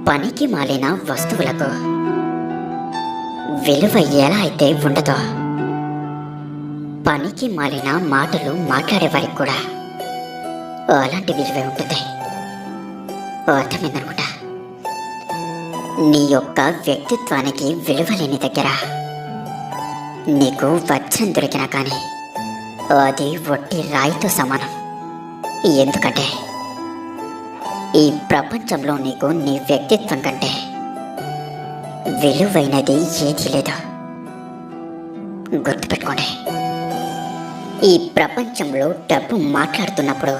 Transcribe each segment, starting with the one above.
పనికి మాలిన వస్తువులకు విలువ ఎలా అయితే ఉండదో, పనికి మాలిన మాటలు మాట్లాడేవారికి కూడా అలాంటి విలువే ఉంటుంది. అర్థమైందనుకుంటా. నీ యొక్క వ్యక్తిత్వానికి విలువ లేని దగ్గర నీకు వజ్రం దొరికినా కానీ అది ఒట్టి రాయితో సమానం. ఎందుకంటే ఈ ప్రపంచంలో నీకు నీ వ్యక్తిత్వం కంటే విలువైనది ఏదీ లేదు. గుర్తుపెట్టుకోండి, ఈ ప్రపంచంలో డబ్బు మాట్లాడుతున్నప్పుడు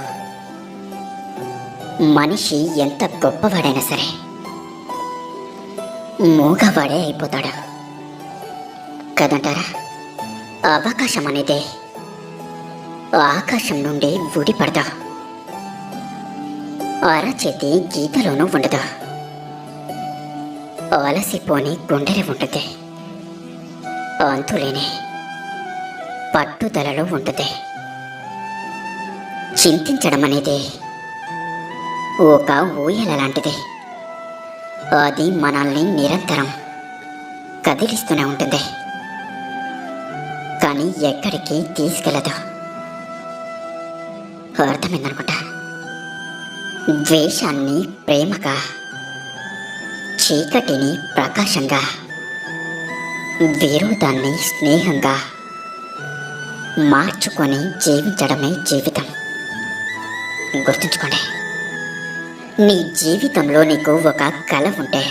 మనిషి ఎంత గొప్పవాడైనా సరే మూగవాడే అయిపోతాడు కదంటారా. అవకాశం అనేది ఆకాశం నుండి ఊడిపడదా, అరచేతి గీతలోనూ ఉండదు, అలసిపోని గుండెలో ఉంటుంది, అంతులేని పట్టుదలలో ఉంటుంది. చింతించడం అనేది ఒక ఊయల లాంటిది. అది మనల్ని నిరంతరం కదిలిస్తూనే ఉంటుంది, కానీ ఎక్కడికి తీసుకెళ్ళదు. అర్థమైందనుకుంటా. ద్వేషాన్ని ప్రేమగా, చీకటిని ప్రకాశంగా, విరోధాన్ని స్నేహంగా మార్చుకొని జీవించడమే జీవితం. గుర్తుంచుకోండి, నీ జీవితంలో నీకు ఒక కల ఉంటే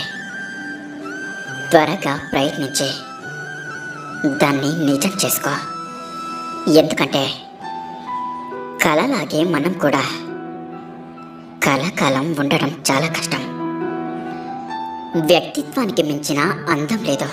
త్వరగా ప్రయత్నించి దాన్ని నిజం చేసుకో. ఎందుకంటే కలలాగే మనం కూడా కలకాలం ఉండడం చాలా కష్టం. వ్యక్తిత్వానికి మించిన అందం లేదు.